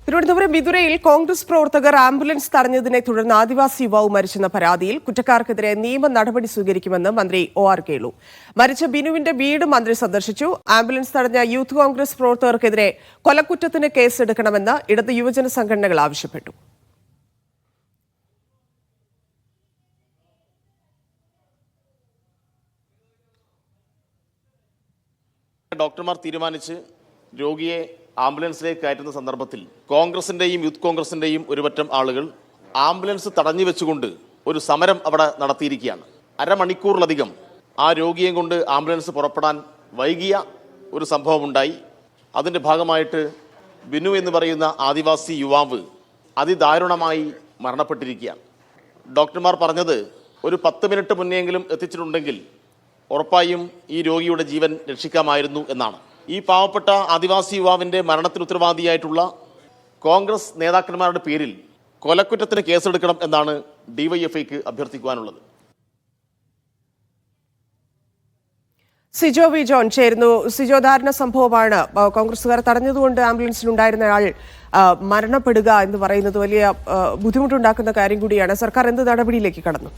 തിരുവനന്തപുരം വിതുരയിൽ കോൺഗ്രസ് പ്രവർത്തകർ ആംബുലൻസ് തടഞ്ഞതിനെ തുടർന്ന് ആദിവാസി യുവാവ് മരിച്ചെന്ന പരാതിയിൽ കുറ്റക്കാർക്കെതിരെ നിയമ നടപടി സ്വീകരിക്കുമെന്ന് മന്ത്രി ഒ.ആർ. കേളു. മരിച്ച ബിനുവിന്റെ വീട് മന്ത്രി സന്ദർശിച്ചു. ആംബുലൻസ് തടഞ്ഞ യൂത്ത് കോൺഗ്രസ് പ്രവർത്തകർക്കെതിരെ കൊലക്കുറ്റത്തിന് കേസെടുക്കണമെന്ന് ഇടത് യുവജന സംഘടനകൾ ആവശ്യപ്പെട്ടു. ഡോക്ടർമാർ തീരുമാനിച്ച് രോഗിയെ ആംബുലൻസിലേക്ക് കയറ്റുന്ന സന്ദർഭത്തിൽ കോൺഗ്രസിന്റെയും യൂത്ത് കോൺഗ്രസിന്റെയും ഒരുപറ്റം ആളുകൾ ആംബുലൻസ് തടഞ്ഞു വെച്ചുകൊണ്ട് ഒരു സമരം അവിടെ നടത്തിയിരിക്കുകയാണ്. അരമണിക്കൂറിലധികം ആ രോഗിയെ കൊണ്ട് ആംബുലൻസ് പുറപ്പെടാൻ വൈകിയ ഒരു സംഭവമുണ്ടായി. അതിൻ്റെ ഭാഗമായിട്ട് ബിനു എന്ന് പറയുന്ന ആദിവാസി യുവാവ് അതിദാരുണമായി മരണപ്പെട്ടിരിക്കുകയാണ്. ഡോക്ടർമാർ പറഞ്ഞത് ഒരു 10 മിനിറ്റ് മുന്നെയെങ്കിലും എത്തിച്ചിട്ടുണ്ടെങ്കിൽ ഉറപ്പായും ഈ രോഗിയുടെ ജീവൻ രക്ഷിക്കാമായിരുന്നു എന്നാണ്. ഈ പാവപ്പെട്ട ആദിവാസി യുവാവിൻ്റെ മരണത്തിന് ഉത്തരവാദിയായിട്ടുള്ള കോൺഗ്രസ് നേതാക്കന്മാരുടെ പേരിൽ കൊലക്കുറ്റത്തിന് കേസെടുക്കണം എന്നാണ് ഡിവൈഎഫ്ഐക്ക് അഭ്യർത്ഥിക്കുവാനുള്ളത്. സിജോ വി ജോൺ ചേരുന്നു. സിജോ, ധാരണ സംഭവമാണ്. കോൺഗ്രസുകാർ തടഞ്ഞതുകൊണ്ട് ആംബുലൻസിലുണ്ടായിരുന്ന ആൾ മരണപ്പെടുക എന്ന് പറയുന്നത് വലിയ ബുദ്ധിമുട്ടുണ്ടാക്കുന്ന കാര്യം കൂടിയാണ്. സർക്കാർ എന്ത് നടപടിയിലേക്ക് കടന്നു?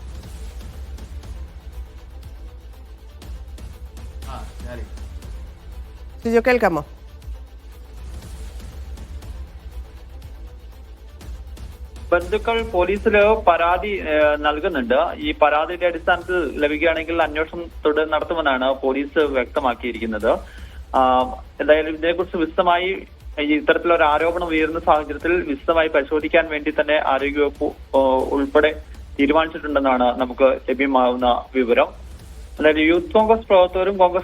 സിജോ, കേൾക്കാമോ? ബന്ധുക്കൾ പോലീസില് പരാതി നൽകുന്നുണ്ട്. ഈ പരാതിയുടെ അടിസ്ഥാനത്തിൽ ലഭിക്കുകയാണെങ്കിൽ അന്വേഷണം നടത്തുമെന്നാണ് പോലീസ് വ്യക്തമാക്കിയിരിക്കുന്നത്. എന്തായാലും ഇതിനെക്കുറിച്ച് വിശദമായി ഇത്തരത്തിലൊരു ആരോപണം ഉയരുന്ന സാഹചര്യത്തിൽ വിശദമായി പരിശോധിക്കാൻ വേണ്ടി തന്നെ ആരോഗ്യവകുപ്പ് ഉൾപ്പെടെ തീരുമാനിച്ചിട്ടുണ്ടെന്നാണ് നമുക്ക് ലഭ്യമാകുന്ന വിവരം. അതായത് യൂത്ത് കോൺഗ്രസ്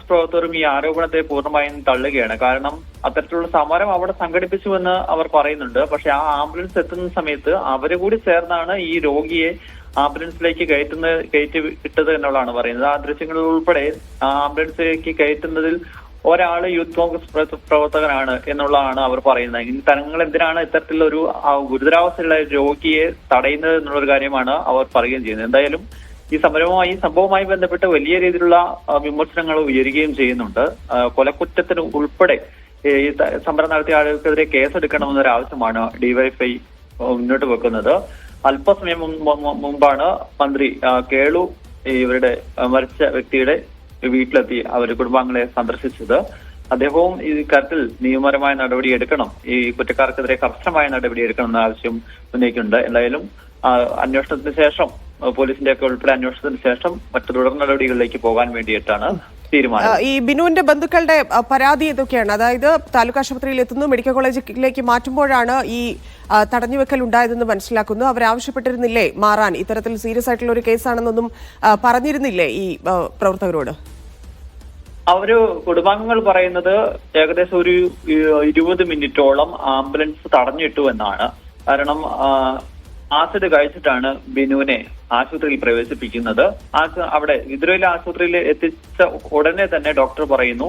പ്രവർത്തകരും ഈ ആരോപണത്തെ പൂർണ്ണമായും തള്ളുകയാണ്. കാരണം അത്തരത്തിലുള്ള സമരം അവിടെ സംഘടിപ്പിച്ചുവെന്ന് അവർ പറയുന്നുണ്ട്. പക്ഷെ ആ ആംബുലൻസ് എത്തുന്ന സമയത്ത് അവര് കൂടി ചേർന്നാണ് ഈ രോഗിയെ ആംബുലൻസിലേക്ക് കയറ്റി വിട്ടത് എന്നുള്ളതാണ് പറയുന്നത്. ആ ദൃശ്യങ്ങളിൽ ഉൾപ്പെടെ ആംബുലൻസിലേക്ക് കയറ്റുന്നതിൽ ഒരാള് യൂത്ത് കോൺഗ്രസ് പ്രവർത്തകനാണ് എന്നുള്ളതാണ് അവർ പറയുന്നത്. ഇനി തങ്ങൾ എന്തിനാണ് ഇത്തരത്തിലൊരു ഗുരുതരാവസ്ഥയുള്ള രോഗിയെ തടയുന്നത് എന്നുള്ളൊരു കാര്യമാണ് അവർ പറയുകയും ചെയ്യുന്നത്. എന്തായാലും ഈ സംഭവവുമായി ബന്ധപ്പെട്ട് വലിയ രീതിയിലുള്ള വിമർശനങ്ങൾ ഉയരുകയും ചെയ്യുന്നുണ്ട്. കൊലക്കുറ്റത്തിന് ഉൾപ്പെടെ ഈ സമരം നടത്തിയ ആളുകൾക്കെതിരെ കേസെടുക്കണമെന്നൊരു ആവശ്യമാണ് ഡിവൈഎഫ്ഐ മുന്നോട്ട് വെക്കുന്നത്. അല്പസമയം മുമ്പാണ് മന്ത്രി കേളു ഇവരുടെ മരിച്ച വ്യക്തിയുടെ വീട്ടിലെത്തി അവർ കുടുംബാംഗങ്ങളെ സന്ദർശിച്ചത്. അദ്ദേഹവും ഈ കാര്യത്തിൽ നിയമപരമായ നടപടി എടുക്കണം, ഈ കുറ്റക്കാർക്കെതിരെ കർശനമായ നടപടി എടുക്കണം എന്ന ആവശ്യം ഉന്നയിക്കുന്നുണ്ട്. എന്തായാലും അന്വേഷണത്തിന് ശേഷം പോലീസിന്റെ ഒക്കെ ഉൾപ്പെടെ അന്വേഷണത്തിന് ശേഷം മറ്റു തുടർ നടപടികളിലേക്ക് പോകാൻ വേണ്ടിയിട്ടാണ് തീരുമാനം. ഈ ബിനുവിന്റെ ബന്ധുക്കളുടെ പരാതി ഏതൊക്കെയാണ്? അതായത് താലൂക്ക് ആശുപത്രിയിൽ എത്തുന്നു, മെഡിക്കൽ കോളേജിലേക്ക് മാറ്റുമ്പോഴാണ് ഈ തടഞ്ഞുവെക്കൽ ഉണ്ടായതെന്ന് മനസ്സിലാക്കുന്നു. അവരാവശ്യപ്പെട്ടിരുന്നില്ലേ മാറാൻ? ഇത്തരത്തിൽ സീരിയസ് ആയിട്ടുള്ള ഒരു കേസാണെന്നൊന്നും പറഞ്ഞിരുന്നില്ലേ ഈ പ്രവർത്തകരോട്? അവര് കുടുംബാംഗങ്ങൾ പറയുന്നത് ഏകദേശം ഒരു 20 മിനിറ്റോളം ആംബുലൻസ് തടഞ്ഞിട്ടു എന്നാണ്. കാരണം ആസിഡ് കഴിച്ചിട്ടാണ് ബിനുവിനെ ആശുപത്രിയിൽ പ്രവേശിപ്പിക്കുന്നത്. അവിടെ വിതുരയിലെ ആശുപത്രിയിൽ എത്തിച്ച ഉടനെ തന്നെ ഡോക്ടർ പറയുന്നു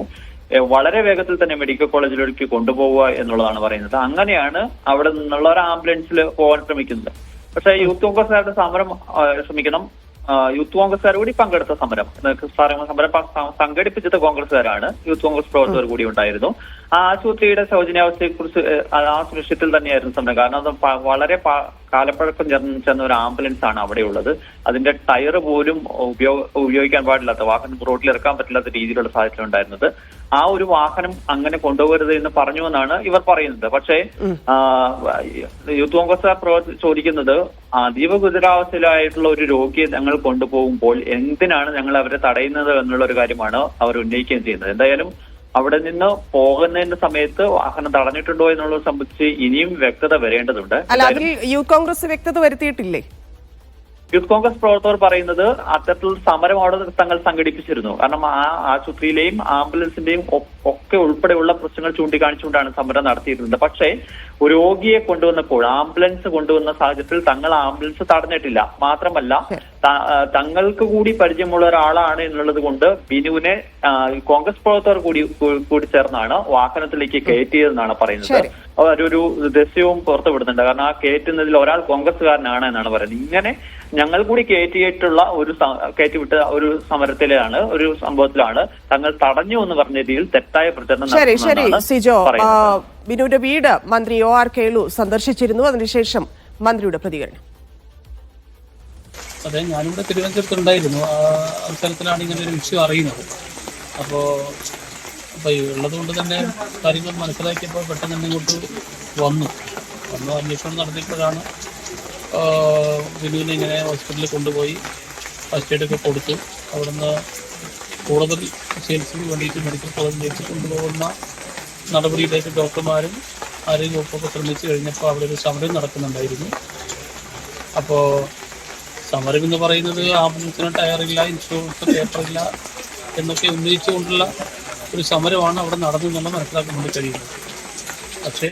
വളരെ വേഗത്തിൽ തന്നെ മെഡിക്കൽ കോളേജിലേക്ക് കൊണ്ടുപോവുക എന്നുള്ളതാണ് പറയുന്നത്. അങ്ങനെയാണ് അവിടെ നിന്നുള്ള ഒരു ആംബുലൻസിൽ പോകാൻ ശ്രമിക്കുന്നത്. പക്ഷേ യൂത്ത് കോൺഗ്രസുകാരുടെ യൂത്ത് കോൺഗ്രസുകാർ കൂടി പങ്കെടുത്ത സമരം സംഘടിപ്പിച്ചത് കോൺഗ്രസുകാരാണ്. യൂത്ത് കോൺഗ്രസ് പ്രവർത്തകർ കൂടി ഉണ്ടായിരുന്നു. ആ ആശുപത്രിയുടെ ശോചനീയാവസ്ഥയെക്കുറിച്ച് ആ ദൃശ്യത്തിൽ തന്നെയായിരുന്നു സമരം. കാരണം അത് വളരെ കാലപ്പഴക്കം ചെന്ന ഒരു ആംബുലൻസ് ആണ് അവിടെയുള്ളത്. അതിന്റെ ടയർ പോലും ഉപയോഗിക്കാൻ പാടില്ലാത്ത, വാഹനം റോഡിൽ ഇറക്കാൻ പറ്റില്ലാത്ത രീതിയിലുള്ള സാഹചര്യം ഉണ്ടായിരുന്നത്. ആ ഒരു വാഹനം അങ്ങനെ കൊണ്ടുപോകരുത് എന്ന് പറഞ്ഞുവെന്നാണ് ഇവർ പറയുന്നത്. പക്ഷേ യൂത്ത് കോൺഗ്രസ് ചോദിക്കുന്നത് അതീവ ഗുരുതരാവസ്ഥയിലായിട്ടുള്ള ഒരു രോഗിയെ ഞങ്ങൾ കൊണ്ടുപോകുമ്പോൾ എന്തിനാണ് ഞങ്ങൾ അവരെ തടയുന്നത് എന്നുള്ള ഒരു കാര്യമാണ് അവർ ഉന്നയിക്കുകയും ചെയ്യുന്നത്. എന്തായാലും അവിടെ നിന്ന് പോകുന്നതിന്റെ സമയത്ത് വാഹനം തടഞ്ഞിട്ടുണ്ടോ എന്നുള്ളത് സംബന്ധിച്ച് ഇനിയും വ്യക്തത വരേണ്ടതുണ്ട്. യൂത്ത് കോൺഗ്രസ് വ്യക്തത വരുത്തിയിട്ടില്ലേ? യൂത്ത് കോൺഗ്രസ് പ്രവർത്തകർ പറയുന്നത് അത്തരത്തിലുള്ള സമരം അവിടെ തങ്ങൾ സംഘടിപ്പിച്ചിരുന്നു. കാരണം ആ ആശുപത്രിയിലെയും ആംബുലൻസിന്റെയും ഒക്കെ ഉൾപ്പെടെയുള്ള പ്രശ്നങ്ങൾ ചൂണ്ടിക്കാണിച്ചുകൊണ്ടാണ് സമരം നടത്തിയിരുന്നത്. പക്ഷേ രോഗിയെ കൊണ്ടുവന്നപ്പോൾ, ആംബുലൻസ് കൊണ്ടുവന്ന സാഹചര്യത്തിൽ തങ്ങൾ ആംബുലൻസ് തടഞ്ഞിട്ടില്ല. മാത്രമല്ല തങ്ങൾക്ക് കൂടി പരിചയമുള്ള ഒരാളാണ് എന്നുള്ളത് കൊണ്ട് ബിനുവിനെ കോൺഗ്രസ് പ്രവർത്തകർ കൂടി ചേർന്നാണ് വാഹനത്തിലേക്ക് കയറ്റിയതെന്നാണ് പറയുന്നത്. ഒരു ദൃശ്യവും പുറത്തുവിടുന്നുണ്ട്. കാരണം ആ കയറ്റുന്നതിൽ ഒരാൾ കോൺഗ്രസ്സുകാരനാണ് എന്നാണ് പറയുന്നത്. ഇങ്ങനെ ഞങ്ങൾ കൂടി കയറ്റിവിട്ട ഒരു സമരത്തിലാണ്, ഒരു സംഭവത്തിലാണ് തങ്ങൾ തടഞ്ഞു എന്ന് പറഞ്ഞ രീതിയിൽ തെറ്റായ പ്രചരണം നടത്തുന്നതാണ്. ബിനുവിന്റെ വീട് മന്ത്രി OR കേളു സന്ദർശിച്ചിരുന്നു. അതിനുശേഷം മന്ത്രിയുടെ പ്രതികരണം. അതെ, ഞാനിവിടെ തിരുവനന്തപുരത്തുണ്ടായിരുന്നു. ആ അവസരത്തിലാണ് ഇങ്ങനെ ഒരു വിഷയം അറിയുന്നത്. അപ്പോൾ ഉള്ളത് കൊണ്ട് തന്നെ കാര്യങ്ങൾ മനസ്സിലാക്കിയപ്പോൾ പെട്ടെന്ന് തന്നെ ഇങ്ങോട്ട് വന്നു അന്വേഷണം നടത്തിയപ്പോഴാണ് ബിനുവിനെ ഇങ്ങനെ ഹോസ്പിറ്റലിൽ കൊണ്ടുപോയി ഫസ്റ്റ് എയ്ഡൊക്കെ കൊടുത്തു. അവിടുന്ന് കൂടുതൽ ചികിത്സയ്ക്ക് വേണ്ടിയിട്ട് മെഡിക്കൽ കോളേജിലേക്ക് കൊണ്ടുപോകുന്ന നടപടിയിലേക്ക് ഡോക്ടർമാരും ആരോഗ്യ വകുപ്പൊക്കെ ശ്രമിച്ചു കഴിഞ്ഞപ്പോൾ അവിടെ ഒരു സമരം നടക്കുന്നുണ്ടായിരുന്നു. അപ്പോൾ സമരം എന്ന് പറയുന്നത് ആംബുലൻസിന് ടയറില്ല, ഇൻഷുറൻസ് പേപ്പറില്ല എന്നൊക്കെ ഉന്നയിച്ചുകൊണ്ടുള്ള ഒരു സമരമാണ് അവിടെ നടന്നു എന്നുള്ള മനസ്സിലാക്കാൻ വേണ്ടി കഴിയുന്നത്. പക്ഷേ